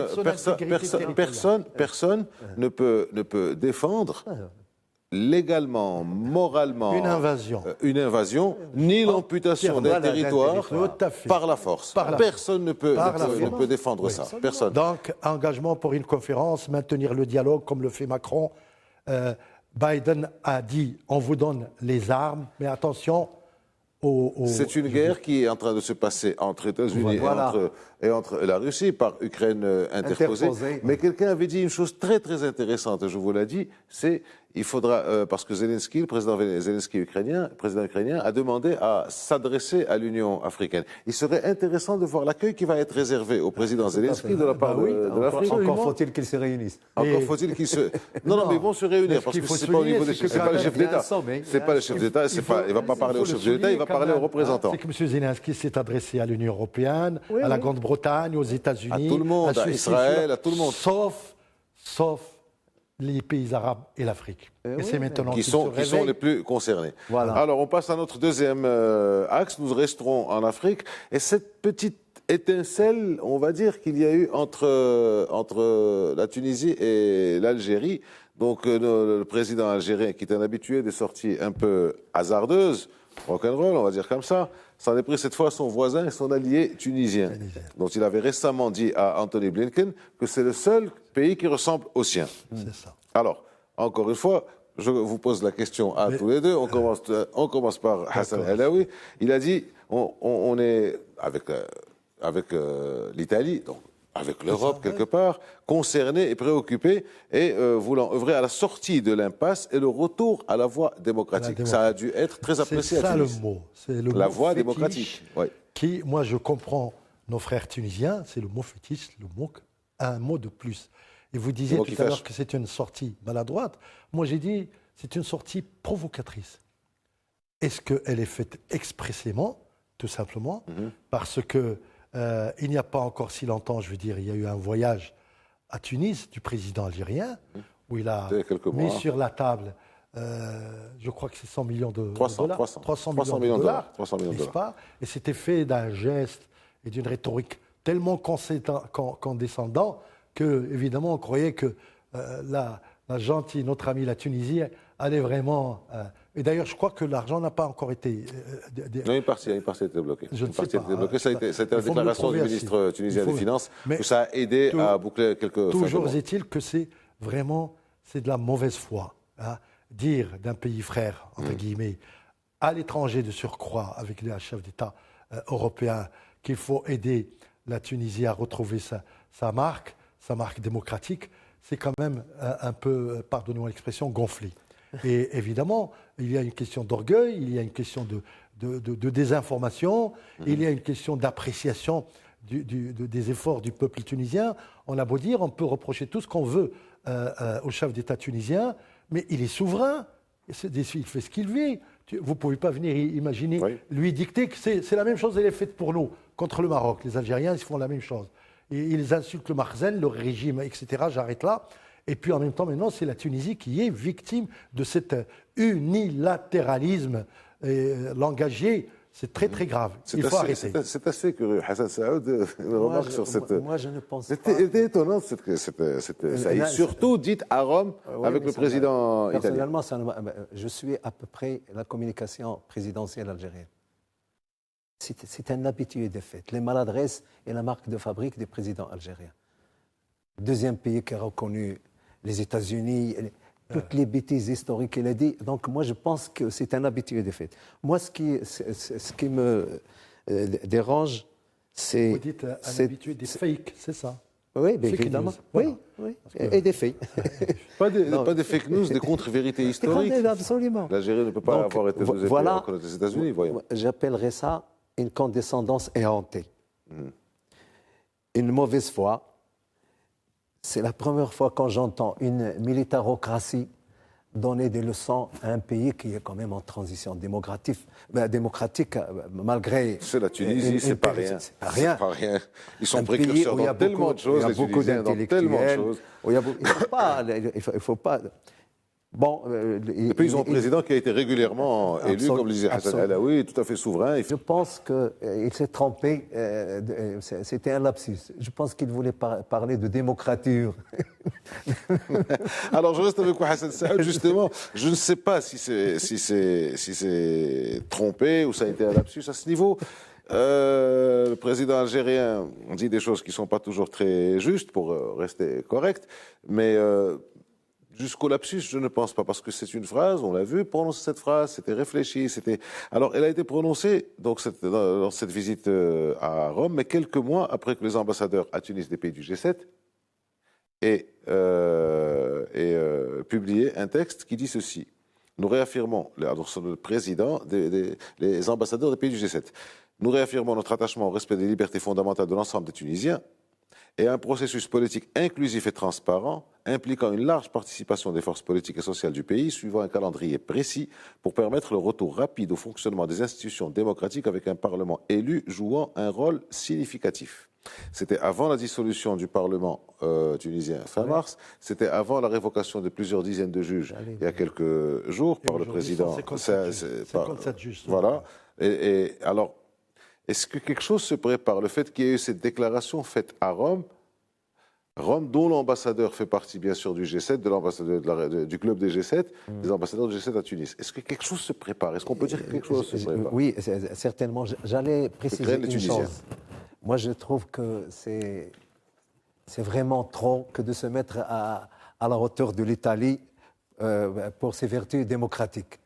de son intégrité territoriale. Personne ne peut défendre légalement, moralement, une invasion, ni l'amputation d'un territoire par la force. Personne ne peut défendre ça. Personne. Donc, engagement pour une conférence, maintenir le dialogue comme le fait Macron. Biden a dit, on vous donne les armes, mais attention c'est une guerre qui est en train de se passer entre États-Unis et entre la Russie par Ukraine interposée. Mais quelqu'un avait dit une chose très très intéressante, je vous l'ai dit, c'est il faudra, parce que Zelensky, le président ukrainien, a demandé à s'adresser à l'Union africaine. Il serait intéressant de voir l'accueil qui va être réservé au président Zelensky de la part de l'Afrique. Encore faut-il qu'ils se réunissent. Encore faut-il qu'ils se... Non, mais ils vont se réunir, parce que c'est pas au niveau des chefs. C'est pas le chef d'État. C'est pas le chef d'État, il va pas parler au chef d'État, il va parler aux représentants. C'est que M. Zelensky s'est adressé à l'Union européenne, à la Grande-Bretagne, aux États-Unis, à tout le monde, à Israël, à tout le monde. Sauf les pays arabes et l'Afrique. Et c'est maintenant qui sont les plus concernés. Voilà. Alors, on passe à notre deuxième axe. Nous resterons en Afrique. Et cette petite étincelle, on va dire qu'il y a eu entre la Tunisie et l'Algérie. Donc, le président algérien, qui est un habitué des sorties un peu hasardeuses, rock'n'roll, on va dire comme ça, s'en est pris cette fois à son voisin et son allié tunisien, dont il avait récemment dit à Anthony Blinken que c'est le seul pays qui ressemble au sien. C'est ça. Alors, encore une fois, je vous pose la question à tous les deux. On commence par Hassan Alaoui. Il a dit, on est avec l'Italie, donc avec l'Europe quelque part, concerné et préoccupé et voulant œuvrer à la sortie de l'impasse et le retour à la voie démocratique. Ça a dû être très apprécié à Tunis. C'est ça le mot. C'est le la mot voie fétiche démocratique. Oui. Qui, moi, je comprends nos frères tunisiens, c'est le mot fétiche, un mot de plus. Et vous disiez tout à l'heure que c'est une sortie maladroite. Moi, j'ai dit c'est une sortie provocatrice. Est-ce qu'elle est faite expressément, tout simplement, parce que il n'y a pas encore si longtemps, je veux dire, il y a eu un voyage à Tunis du président algérien où il a mis sur la table, je crois que c'est 100 millions de dollars. 300 millions de dollars, n'est-ce pas ? Et c'était fait d'un geste et d'une rhétorique tellement condescendant que, évidemment, on croyait que la gentille, notre amie la Tunisie, allait vraiment... et d'ailleurs, je crois que l'argent n'a pas encore été... Non, une partie a été débloquée. Je ne sais pas. Ça a été la déclaration du ministre tunisien des Finances, que ça a aidé à boucler quelques... Toujours est-il que c'est de la mauvaise foi. Hein, dire d'un pays frère, entre guillemets, à l'étranger de surcroît, avec les chefs d'État européens, qu'il faut aider la Tunisie à retrouver sa marque démocratique, c'est quand même un peu, pardonnez-moi l'expression, gonflé. Et évidemment, il y a une question d'orgueil, il y a une question de désinformation, il y a une question d'appréciation des efforts du peuple tunisien. On a beau dire, on peut reprocher tout ce qu'on veut au chef d'État tunisien, mais il est souverain, il fait ce qu'il veut. Vous ne pouvez pas venir imaginer, lui dicter que c'est la même chose, elle est faite pour nous, contre le Maroc. Les Algériens, ils font la même chose. Et ils insultent le Marzen, le régime, etc. J'arrête là. Et puis en même temps, maintenant, c'est la Tunisie qui est victime de cet unilatéralisme langagier. C'est très, très grave. Il faut arrêter. C'est assez curieux. Hassan Saoud, une remarque sur cette... Moi, je ne pense pas... C'était étonnant, ça est surtout dite à Rome avec le président italien. Personnellement, je suis à peu près la communication présidentielle algérienne. C'est un habitué des faits. Les maladresses est la marque de fabrique des présidents algériens. Deuxième pays qui a reconnu les États-Unis, toutes les bêtises historiques qu'il a dit. Donc moi, je pense que c'est un habitué des faits. Moi, ce qui me dérange, c'est... Vous dites un habitué des fakes, c'est ça? Oui, bien évidemment. Oui. Et des faits. Pas des fake news, des contre-vérités historiques. Absolument. L'Algérie ne peut pas avoir été reconnaître les États-Unis, voyons. J'appellerais ça une condescendance éhontée. Une mauvaise foi. C'est la première fois quand j'entends une militarocratie donner des leçons à un pays qui est quand même en transition démocratique malgré... C'est la Tunisie, c'est pas rien. C'est pas rien. Ils sont précurseurs dans tellement de choses, les Tunisiens, dans tellement de choses. Il faut pas... Bon, et puis ils ont un président qui a été régulièrement élu, comme le disait Hassan Alaoui, tout à fait souverain. Je pense qu'il s'est trompé, c'était un lapsus. Je pense qu'il voulait parler de démocrature. Alors, je reste avec vous, Hassan Saoud. Justement, je ne sais pas si c'est trompé ou ça a été un lapsus à ce niveau. Le président algérien dit des choses qui ne sont pas toujours très justes, pour rester correct, mais jusqu'au lapsus, je ne pense pas, parce que c'est une phrase, on l'a vu prononcer cette phrase, c'était réfléchi, Alors, elle a été prononcée dans cette visite à Rome, mais quelques mois après que les ambassadeurs à Tunis des pays du G7 aient publié un texte qui dit ceci. Nous réaffirmons, alors c'est le président les ambassadeurs des pays du G7, nous réaffirmons notre attachement au respect des libertés fondamentales de l'ensemble des Tunisiens et à un processus politique inclusif et transparent impliquant une large participation des forces politiques et sociales du pays, suivant un calendrier précis pour permettre le retour rapide au fonctionnement des institutions démocratiques avec un Parlement élu jouant un rôle significatif. C'était avant la dissolution du Parlement tunisien fin mars, c'était avant la révocation de plusieurs dizaines de juges il y a quelques jours par le président. 57 juges. Voilà. Et alors, est-ce que quelque chose se prépare? Le fait qu'il y ait eu cette déclaration faite à Rome, dont l'ambassadeur fait partie bien sûr du G7, du club des G7, des ambassadeurs du G7 à Tunis. Est-ce que quelque chose se prépare? Est-ce qu'on peut dire que quelque chose se prépare? Oui, certainement. J'allais préciser une chose. Moi, je trouve que c'est vraiment trop que de se mettre à la hauteur de l'Italie pour ses vertus démocratiques.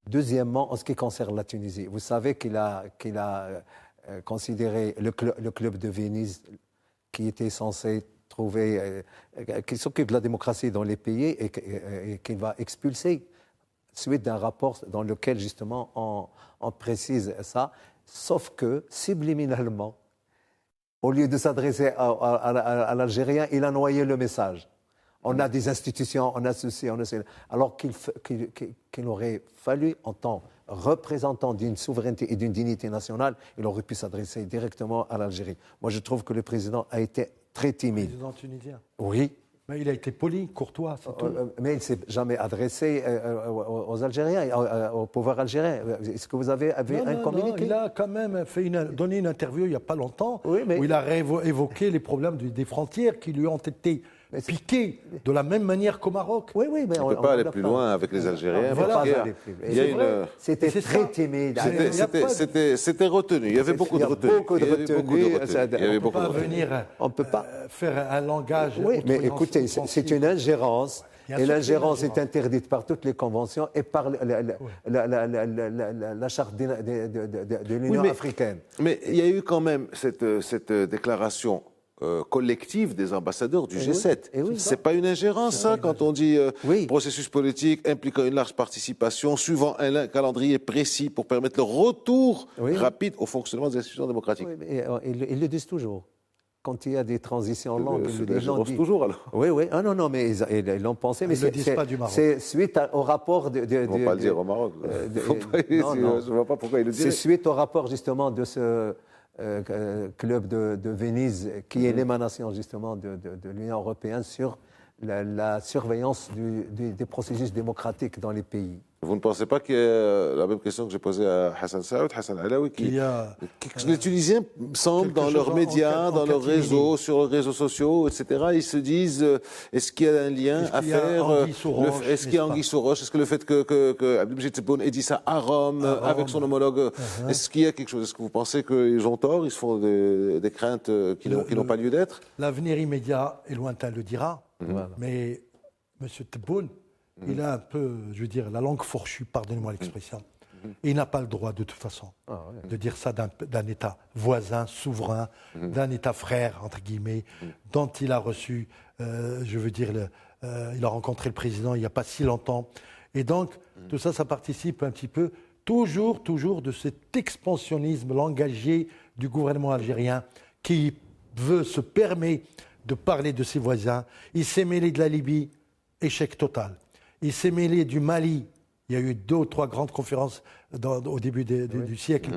Deuxièmement, en ce qui concerne la Tunisie, vous savez qu'il a considéré le club de Venise, qui était censé qui s'occupe de la démocratie dans les pays et qu'il va expulser suite d'un rapport dans lequel justement on précise ça, sauf que subliminalement, au lieu de s'adresser à l'Algérien, il a noyé le message. On a des institutions, on a ceci, on a cela. Alors qu'il aurait fallu, en tant que représentant d'une souveraineté et d'une dignité nationale, il aurait pu s'adresser directement à l'Algérie. Moi, je trouve que le président a été très timide. Le président tunisien. Oui. Mais il a été poli, courtois, c'est tout. Mais il ne s'est jamais adressé aux Algériens, au pouvoir algérien. Est-ce que vous avez un communiqué? Non, il a quand même donné une interview il n'y a pas longtemps, où il a évoqué les problèmes des frontières qui lui ont été piquées de la même manière qu'au Maroc. Oui, mais on ne peut pas aller plus loin avec les Algériens. C'était très timide. C'était retenu. Il y avait beaucoup de retenue. On ne peut pas venir faire un langage. Oui, mais écoutez, c'est une ingérence. Et l'ingérence est interdite par toutes les conventions et par la charte de l'Union africaine. Mais il y a eu quand même cette déclaration collective des ambassadeurs du G7. C'est pas une ingérence, ça, quand on dit processus politique impliquant une large participation, suivant un calendrier précis pour permettre le retour rapide au fonctionnement des institutions démocratiques. Oui, mais ils le disent toujours. Quand il y a des transitions longues, ils le disent toujours alors. Oui. Ah non, mais ils l'ont pensé. Mais c'est suite au rapport Ils ne vont pas le dire au Maroc. Je ne vois pas pourquoi ils le disent. C'est suite au rapport justement de ce club de Venise, qui est l'émanation justement de l'Union européenne sur la surveillance des processus démocratiques dans les pays. Vous ne pensez pas qu'il y a la même question que j'ai posée à Hassan Saoud, Hassan Alaoui, les Tunisiens semblent dans leurs médias, dans leurs réseaux, sur les réseaux sociaux, etc., ils se disent, est-ce qu'il y a un lien à faire? Est-ce qu'il y a Anguille sous roche? Est-ce que le fait que Abdelmajid Tebboune ait dit ça à Rome, avec son homologue, est-ce qu'il y a quelque chose? Est-ce que vous pensez qu'ils ont tort? Ils se font des craintes qui n'ont pas lieu d'être? L'avenir immédiat et lointain le dira, mais M. Tebboune, il a un peu, je veux dire, la langue fourchue, pardonnez-moi l'expression. Et il n'a pas le droit, de toute façon, de dire ça d'un État voisin, souverain, d'un État frère, entre guillemets, dont il a reçu, je veux dire, il a rencontré le président il n'y a pas si longtemps. Et donc, tout ça, ça participe un petit peu, toujours de cet expansionnisme langagier du gouvernement algérien qui se permet de parler de ses voisins. Il s'est mêlé de la Libye, échec total. Il s'est mêlé du Mali. Il y a eu 2 ou 3 grandes conférences au début du siècle.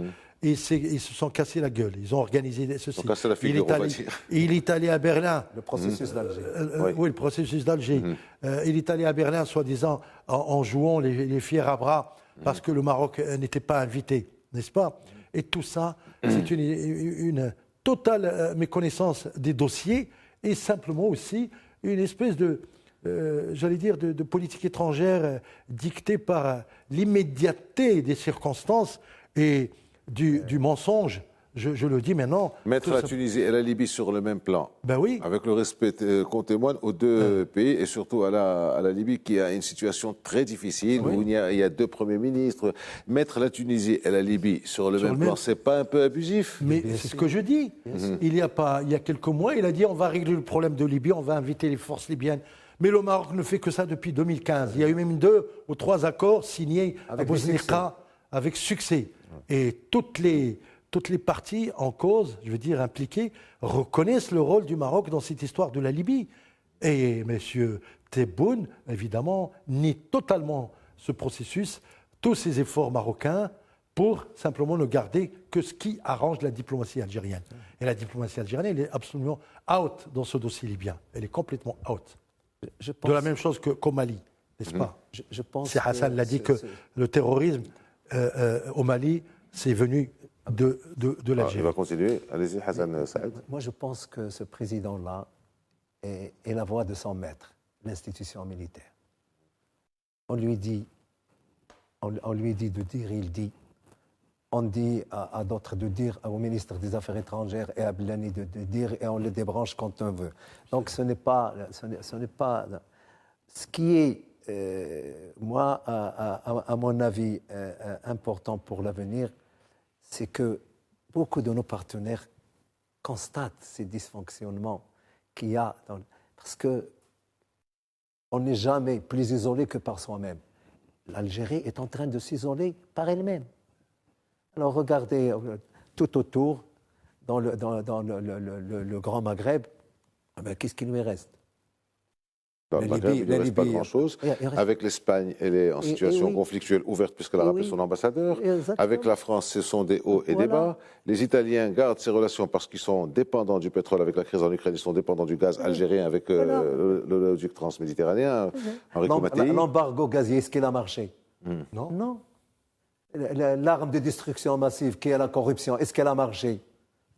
Et ils se sont cassés la gueule. Ils ont organisé ceci. Ils ont cassé la figure, il est allé à Berlin. Le processus d'Alger. Oui, le processus d'Alger. Il est allé à Berlin, soi-disant, en jouant les fiers à bras, parce que le Maroc n'était pas invité, n'est-ce pas? Et tout ça, c'est une totale méconnaissance des dossiers et simplement aussi une espèce de, j'allais dire, de politique étrangère dictée par l'immédiateté des circonstances et du mensonge. Je le dis maintenant. Mettre la Tunisie et la Libye sur le même plan, Ben oui. avec le respect qu'on témoigne aux deux pays, et surtout à la Libye qui a une situation très difficile, Oui. où il y a deux premiers ministres. Mettre la Tunisie et la Libye sur le même plan, c'est pas un peu abusif? Mais c'est ce que je dis. Il y a quelques mois, il a dit on va régler le problème de Libye, on va inviter les forces libyennes. Mais le Maroc ne fait que ça depuis 2015. Il y a eu même 2 ou 3 accords signés à Bosnika avec succès. Et toutes les parties en cause, je veux dire impliquées, reconnaissent le rôle du Maroc dans cette histoire de la Libye. Et M. Tebboune, évidemment, nie totalement ce processus, tous ces efforts marocains pour simplement ne garder que ce qui arrange la diplomatie algérienne. Et la diplomatie algérienne, elle est absolument out dans ce dossier libyen. Elle est complètement out. De la même chose qu'au Mali, n'est-ce pas? Je pense C'est Hassan l'a dit que le terrorisme au Mali, c'est venu de l'Algérie. Il va continuer. Allez-y, Hassan Saad. Moi, je pense que ce président-là est la voix de son maître, l'institution militaire. On lui dit de dire, il dit. On dit à d'autres de dire, au ministre des Affaires étrangères et à Blani de dire, et on le débranche quand on veut. Donc ce n'est pas ce qui est, moi, à mon avis, important pour l'avenir, c'est que beaucoup de nos partenaires constatent ces dysfonctionnements qu'il y a, parce que on n'est jamais plus isolé que par soi-même. L'Algérie est en train de s'isoler par elle-même. Alors regardez tout autour, dans le Grand Maghreb, qu'est-ce qu'il lui reste? Dans le Maghreb, il ne reste pas grand-chose. Avec l'Espagne, elle est en situation conflictuelle ouverte puisqu'elle a rappelé son ambassadeur. Exactement. Avec la France, ce sont des hauts et des bas. Les Italiens gardent ces relations parce qu'ils sont dépendants du pétrole. Avec la crise en Ukraine, ils sont dépendants du gaz algérien avec l'oléoduc transméditerranéen. L'embargo gazier, est-ce qu'il a marché? Non. Non. L'arme de destruction massive qui est la corruption, est-ce qu'elle a marché?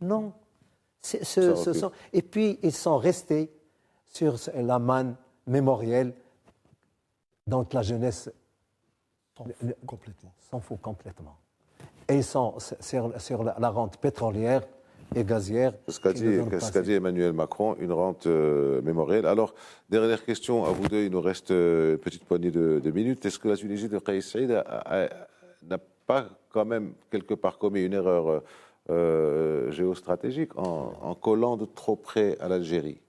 Non. Et puis, ils sont restés sur la manne mémorielle dont la jeunesse s'en fout complètement. Et ils sont sur la rente pétrolière et gazière. Ce qu'a dit Emmanuel Macron, une rente mémorielle. Alors, dernière question à vous deux, il nous reste une petite poignée de minutes. Est-ce que la Tunisie de Kais Saïed n'a pas quand même quelque part commis une erreur géostratégique en collant de trop près à l'Algérie?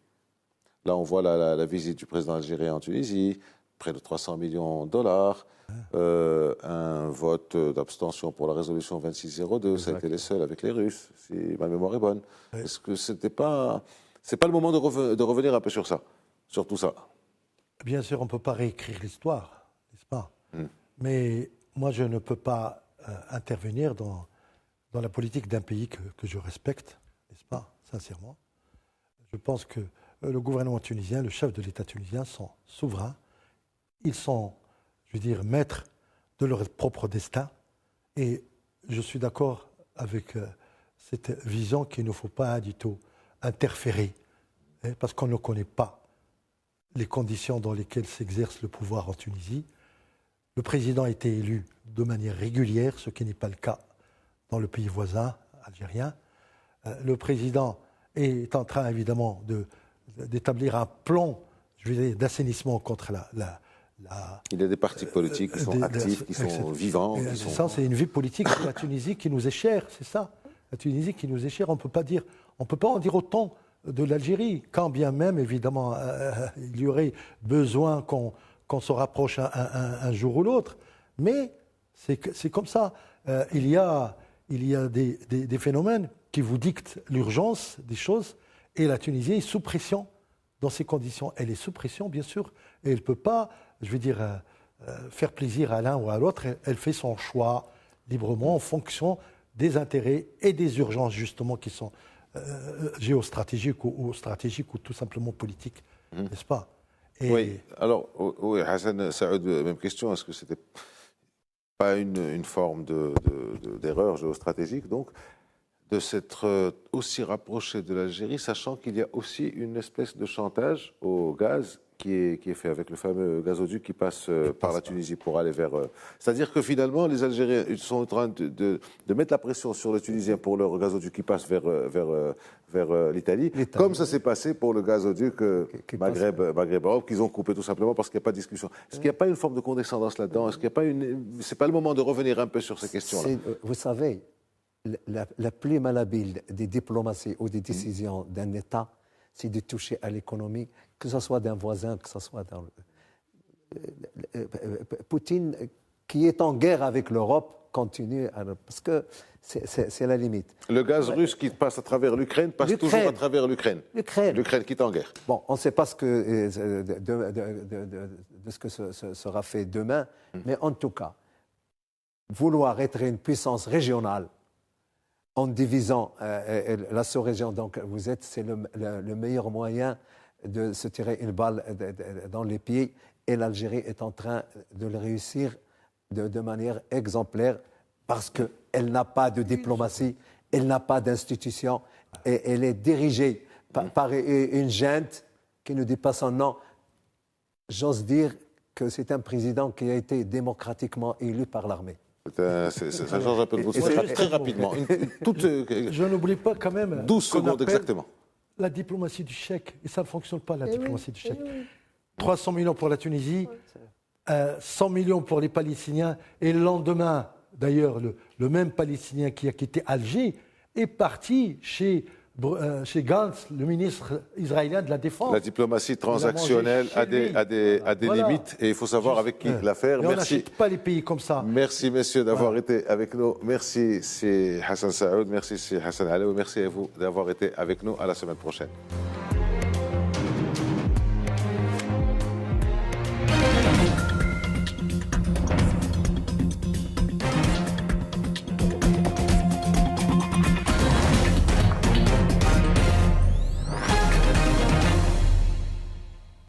Là, on voit la visite du président algérien en Tunisie, près de 300 millions de dollars, un vote d'abstention pour la résolution 2602, ça a été les seuls avec les Russes, si ma mémoire est bonne. Oui. Est-ce que c'est pas le moment de revenir un peu sur ça, sur tout ça? Bien sûr, on ne peut pas réécrire l'histoire, n'est-ce pas? Mais moi, je ne peux pas intervenir dans la politique d'un pays que je respecte, n'est-ce pas, sincèrement. Je pense que le gouvernement tunisien, le chef de l'État tunisien sont souverains. Ils sont, je veux dire, maîtres de leur propre destin. Et je suis d'accord avec cette vision qu'il ne faut pas du tout interférer, parce qu'on ne connaît pas les conditions dans lesquelles s'exerce le pouvoir en Tunisie. Le président a été élu de manière régulière, ce qui n'est pas le cas dans le pays voisin algérien. Le président est en train, évidemment, d'établir un plan, je veux dire, d'assainissement contre Il y a des partis politiques qui sont actifs, qui sont vivants. C'est une vie politique de la Tunisie qui nous est chère, c'est ça. La Tunisie qui nous est chère, on ne peut pas en dire autant de l'Algérie, quand bien même, évidemment, il y aurait besoin qu'on se rapproche un jour ou l'autre. Mais c'est comme ça. Il y a des phénomènes qui vous dictent l'urgence des choses, et la Tunisie est sous pression dans ces conditions. Elle est sous pression, bien sûr, et elle ne peut pas, je veux dire, faire plaisir à l'un ou à l'autre. Elle fait son choix librement en fonction des intérêts et des urgences, justement, qui sont géostratégiques ou stratégiques ou tout simplement politiques, n'est-ce pas? Oui, alors, oui, Hassan Saoud, même question, est-ce que ce n'était pas une forme d'erreur géostratégique, donc, de s'être aussi rapproché de l'Algérie, sachant qu'il y a aussi une espèce de chantage au gaz qui est fait avec le fameux gazoduc qui passe par la Tunisie pour aller vers... C'est-à-dire que finalement, les Algériens ils sont en train de mettre la pression sur les Tunisiens pour leur gazoduc qui passe vers l'Italie, comme ça s'est passé pour le gazoduc Maghreb-Europe, qu'ils ont coupé tout simplement parce qu'il n'y a pas de discussion. Est-ce qu'il n'y a pas une forme de condescendance là-dedans? Est-ce qu'il n'y a pas une... C'est pas le moment de revenir un peu sur ces questions-là? Vous savez, la plus malhabile des diplomaties ou des décisions d'un État, c'est de toucher à l'économie, que ce soit d'un voisin, que ce soit d'un... Poutine, qui est en guerre avec l'Europe, continue, parce que c'est la limite. Le gaz russe qui passe à travers l'Ukraine passe toujours à travers l'Ukraine. L'Ukraine qui est en guerre. Bon, on ne sait pas de ce que sera fait demain, mais en tout cas, vouloir être une puissance régionale, en divisant la sous-région, donc c'est le meilleur moyen de se tirer une balle dans les pieds, et l'Algérie est en train de le réussir de manière exemplaire parce qu'elle n'a pas de diplomatie, elle n'a pas d'institution, et elle est dirigée par une junte qui ne dit pas son nom. J'ose dire que c'est un président qui a été démocratiquement élu par l'armée. Ça change un peu de vous. Très rapidement. Je n'oublie pas quand même 12 secondes exactement. La diplomatie du chèque. Et ça ne fonctionne pas, la diplomatie du chèque. 300 millions pour la Tunisie, 100 millions pour les Palestiniens. Et le lendemain, d'ailleurs, le même Palestinien qui a quitté Alger est parti chez Gantz, le ministre israélien de la Défense. La diplomatie transactionnelle a des limites et il faut savoir avec qui l'affaire. On n'achète pas les pays comme ça. Merci messieurs d'avoir été avec nous. Merci c'est Hassan Saoud, merci c'est Hassan Alaoui, merci à vous d'avoir été avec nous. À la semaine prochaine.